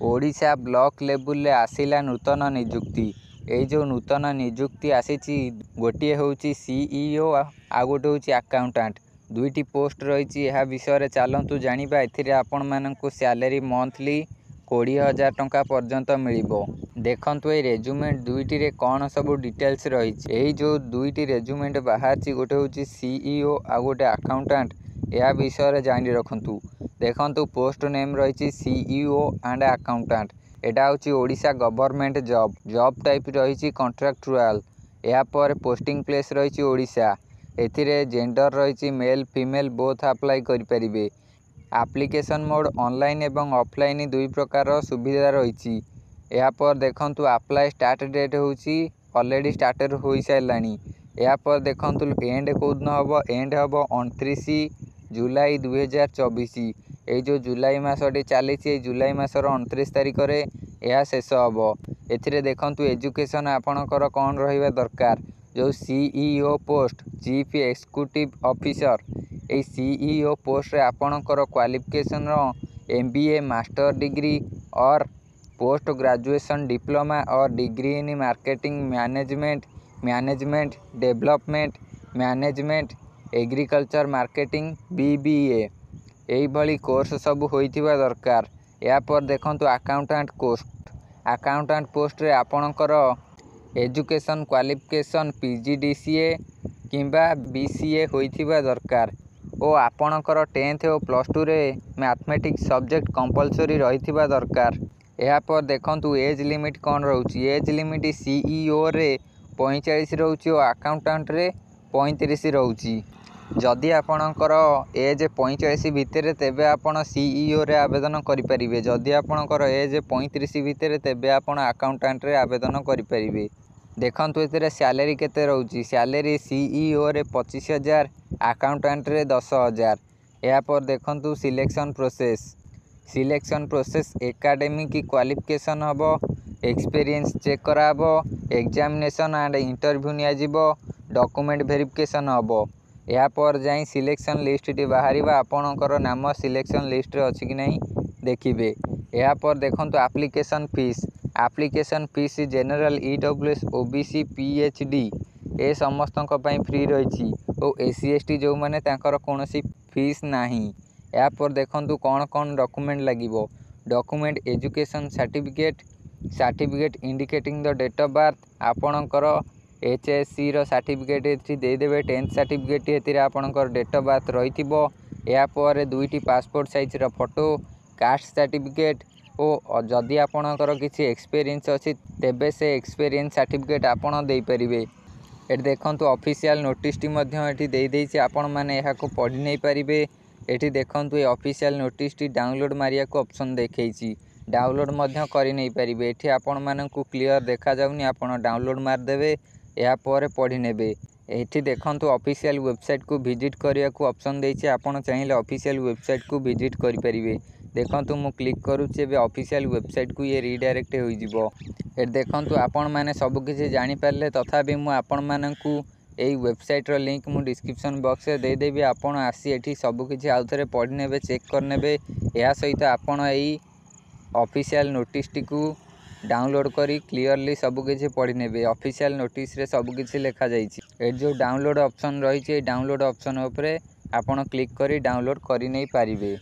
Odisha block level आसिला नूतन निजुक्ति। यही जो नूतन निजुक्ति आसी गोटे हूँ सीईओ आ गोटे हूँ अकाउंटेंट। दुईटी पोस्ट रही है विषय चलतु जाना। आपण मानक सैलरी मंथली 20,000 टंका पर्यंत मिलिबो। देखंतु ए रेजुमेंट दुईटी रे कौन सब डिटेल्स रही। यही जो दुईटी रेजुमेंट बाहर गोटे हूँ सीईओ आ गोटे अकाउंटेंट। यह विषय जानी रखु। देखंतु पोस्ट नेम रही सीईओ एंड अकाउंटेंट। एटा हूँ ओडिशा गवर्नमेंट जॉब टाइप रही कॉन्ट्रैक्चुअल। या पर पोस्टिंग प्लेस रही ओडिशा। एथिरे जेंडर रही मेल फीमेल बोथ अप्लाई करें। एप्लिकेशन मोड ऑनलाइन एवं ऑफलाइन दुई प्रकार सुविधा रही। या पर देखंतु अप्लाई स्टार्ट डेट हूँ ऑलरेडी स्टार्टेड हो सारानी। या पर देखंतु एंड कौन हम एंड हम 29 जुलाई 2024। ये जो जुलाई मासटी चली जुलाई मासर 29 तारिख में यह शेष हम। ए देखंतु एजुकेशन आपणकर कौन रहा दरकार। जो CEO post chief executive officer. ये सीईओ पोस्ट रे आपणकर क्वालिफिकेशन MBA मास्टर डिग्री और पोस्ट ग्रेजुएशन डिप्लोमा और degree in marketing management development management agriculture marketing BBA यही भली कोर्स सब होइथिबा दरकार। या पर देखंतु अकाउंटेंट पोस्ट रे आपणकर एजुकेशन क्वालिफिकेशन PGDCA किंबा BCA होइथिबा दरकार। ओ आपणकर 10th और +2 रे मैथमेटिक्स सब्जेक्ट कंपलसरी रहिथिबा दरकार। या पर देखंतु एज लिमिट कौन रोची। एज लिमिट सीईओ रे 45 रोची और अकाउंटेंट रे 35 रोची। जदि आपणकर एज 45 भितर तेबे आपण सीईओ रे आवेदन करें। जदि आपणकर एज 35 भितर तेबे आपण अकाउंटेंट रे आवेदन करें। देखंतु एते सैलरी केते रोची। सैलरी सीईओ रे 25,000 अकाउंटेंट रे 10,000। या पर देखंतु सिलेक्शन प्रोसेस एकेडमिक क्वालिफिकेशन हम एक्सपीरियंस चेक कराबो। एग्जामिनेशन एंड इंटरव्यू नियाजिबो। डॉक्यूमेंट वेरिफिकेशन हम। या पर जाई सिलेक्शन लिस्ट टी बाहर आपणकर नाम सिलेक्शन लिस्ट रे अछि कि नहीं देखिबे। या पर देखंतु application fees general EWS OBC PhD ए समस्तक पई फ्री रही। और SC ST जो माने तांकर कोनोसी फीस नहीं। या पर देखंतु कौन कौन डॉक्यूमेंट लागिबो। Document education certificate indicating the date of birth. आपणकर HSC रो सर्टिफिकेट एथि दे देबे। 10th सर्टिफिकेट एथि आपणकर डेट ऑफ बर्थ रहिथिबो। या पर दुईटी पासपोर्ट साइज रो फोटो कास्ट सर्टिफिकेट और जदि आपणकर किछि एक्सपीरियंस अछि तेबे से एक्सपीरियंस सर्टिफिकेट आपण देई परिबे। ए देखंतु ऑफिशियल नोटिस टी मध्य एथि देई देइछि। आपण माने एहा को पढि नै परिबे। एठी देखंतु ए ऑफिशियल नोटिस टी डाउनलोड मारिया को ऑप्शन देखैछि। डाउनलोड मध्य करि नै परिबे। एठी आपण मानकु क्लियर देखा जाउनी। आपण डाउनलोड मार देबे। या पर पढ़ी नेबे। एठी देखंतु ऑफिशियल वेबसाइट को विजिट करिया को ऑप्शन देइछि। आपण चाहिले ऑफिशियल वेबसाइट को विजिट करि परिबे। देखंतु मु क्लिक करूछि। एबे ऑफिशियल वेबसाइट को ये रीडायरेक्ट होई जिवो। ए देखंतु आपण माने सब किछि जानि पारले। तथापि मु आपण मानकु एई वेबसाइट रो लिंक मु डिस्क्रिप्शन बॉक्स रे दे देबी। आपण आसी एठी सब किछि आउ थरे पढ़ि नेबे चेक कर नेबे। या सहित आपण एई ऑफिशियल नोटिस टी को डाउनलोड करी क्लियरली सब किछि पढ़ि नेबे। ऑफिशियल नोटिस रे सब किछि लिखा जाइछि। ए जो डाउनलोड ऑप्शन रही डाउनलोड ऑप्शन उपरे आपण क्लिक करी डाउनलोड करि नै पारिबे।